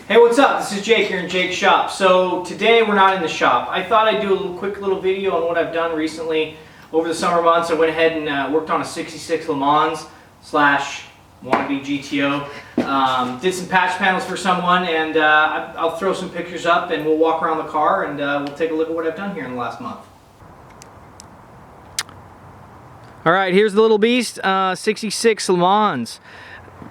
Hey, what's up? This is Jake here in Jake's shop. So today we're not in the shop. I thought I'd do a quick little video on what I've done recently. Over the summer months I went ahead and worked on a 66 Le Mans slash wannabe GTO. Did some patch panels for someone, and I'll throw some pictures up and we'll walk around the car and we'll take a look at what I've done here in the last month. Alright, here's the little beast, 66 Le Mans.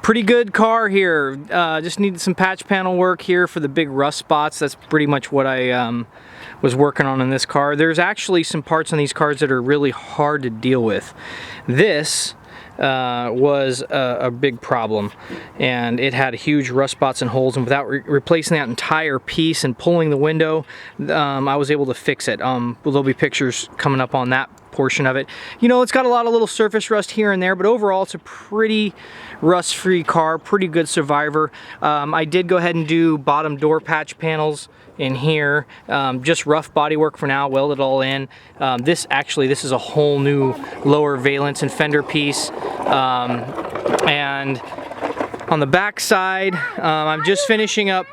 Pretty good car here. Just needed some patch panel work here for the big rust spots. That's pretty much what I was working on in this car. There's actually some parts on these cars that are really hard to deal with. This was a big problem, and it had huge rust spots and holes, and without replacing that entire piece and pulling the window, I was able to fix it. There'll be pictures coming up on that portion of it. You know, it's got a lot of little surface rust here and there, but overall it's a pretty rust-free car, pretty good survivor. I did go ahead and do bottom door patch panels in here, just rough body work for now, welded all in. This is a whole new lower valence and fender piece, and on the back side I'm just finishing up.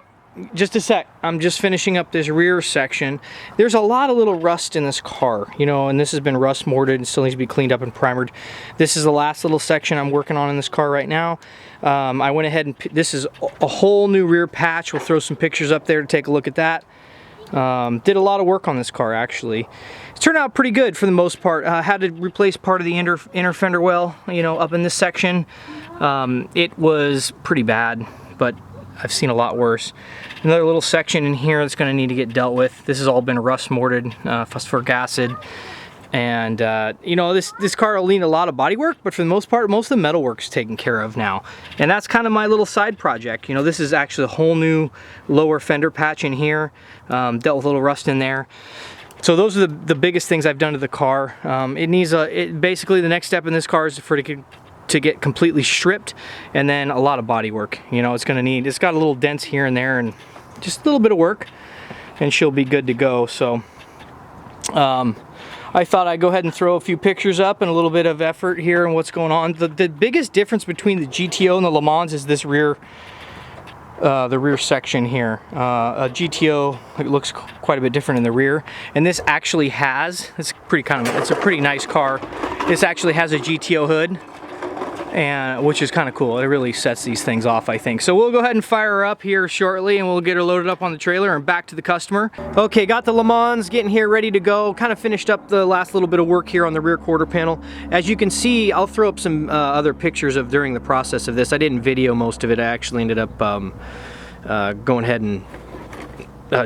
Just a sec, I'm just finishing up this rear section. There's a lot of little rust in this car, you know, and this has been rust mortared and still needs to be cleaned up and primered. This is the last little section I'm working on in this car right now. I went ahead and, this is a whole new rear patch. We'll throw some pictures up there to take a look at that. Did a lot of work on this car actually. It turned out pretty good for the most part. Had to replace part of the inner fender well, you know, up in this section. It was pretty bad, but I've seen a lot worse. Another little section in here that's going to need to get dealt with. This has all been rust mortared, phosphoric acid, and you know, this car will need a lot of body work, but for the most part, most of the metal work's taken care of now. And that's kind of my little side project. You know, this is actually a whole new lower fender patch in here. Dealt with a little rust in there. So those are the biggest things I've done to the car. It needs basically the next step in this car is for it to get completely stripped, and then a lot of body work. You know, it's got a little dents here and there, and just a little bit of work, and she'll be good to go. So I thought I'd go ahead and throw a few pictures up and a little bit of effort here and what's going on. The biggest difference between the GTO and the Le Mans is this rear the rear section here. A GTO, it looks quite a bit different in the rear, and this actually has, it's a pretty nice car. This actually has a GTO hood, and which is kind of cool. It really sets these things off, I think. So we'll go ahead and fire her up here shortly, and we'll get her loaded up on the trailer and back to the customer. Okay, got the Le Mans getting here ready to go. Kind of finished up the last little bit of work here on the rear quarter panel. As you can see, I'll throw up some other pictures of during the process of this. I didn't video most of it. I actually ended up going ahead and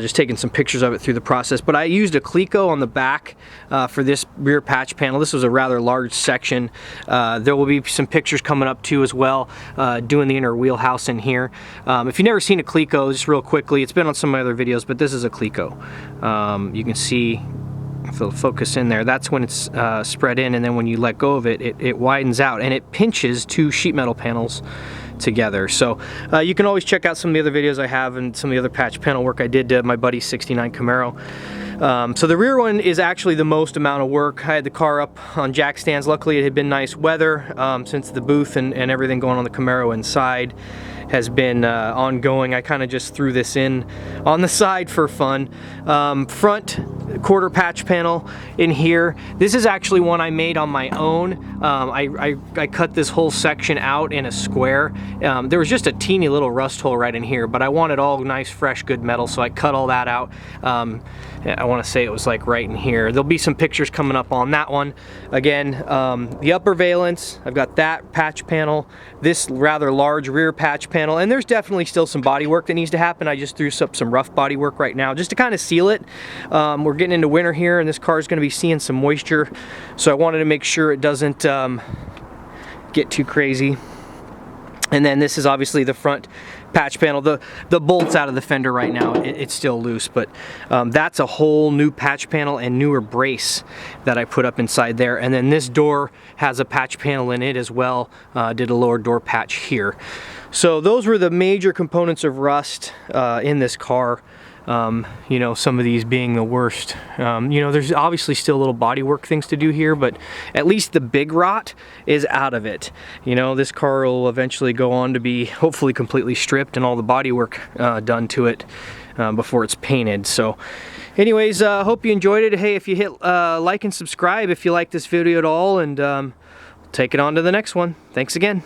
just taking some pictures of it through the process, but I used a Cleco on the back for this rear patch panel. This was a rather large section. There will be some pictures coming up too as well, doing the inner wheelhouse in here. If you've never seen a Cleco, just real quickly, it's been on some of my other videos, but this is a Cleco. You can see, if it'll focus in there, that's when it's spread in, and then when you let go of it, it widens out, and it pinches two sheet metal panels together. So you can always check out some of the other videos I have and some of the other patch panel work I did to my buddy's 69 Camaro. So the rear one is actually the most amount of work. I had the car up on jack stands. Luckily it had been nice weather since the booth and everything going on the Camaro inside has been ongoing. I kind of just threw this in on the side for fun. Front quarter patch panel in here. This is actually one I made on my own. I cut this whole section out in a square. There was just a teeny little rust hole right in here, but I wanted all nice, fresh, good metal, so I cut all that out. I want to say it was like right in here. There'll be some pictures coming up on that one. Again, the upper valence, I've got that patch panel, this rather large rear patch panel, and there's definitely still some body work that needs to happen. I just threw up some rough body work right now just to kind of seal it. We're getting into winter here, and this car is going to be seeing some moisture, so I wanted to make sure it doesn't get too crazy. And then this is obviously the front patch panel. The bolt's out of the fender right now. It's still loose, but that's a whole new patch panel and newer brace that I put up inside there. And then this door has a patch panel in it as well. Did a lower door patch here. So those were the major components of rust in this car. You know, some of these being the worst. You know, there's obviously still little bodywork things to do here, but at least the big rot is out of it. You know, this car will eventually go on to be hopefully completely stripped and all the bodywork done to it before it's painted. So anyways, hope you enjoyed it. Hey, if you hit like and subscribe if you like this video at all, and take it on to the next one. Thanks again.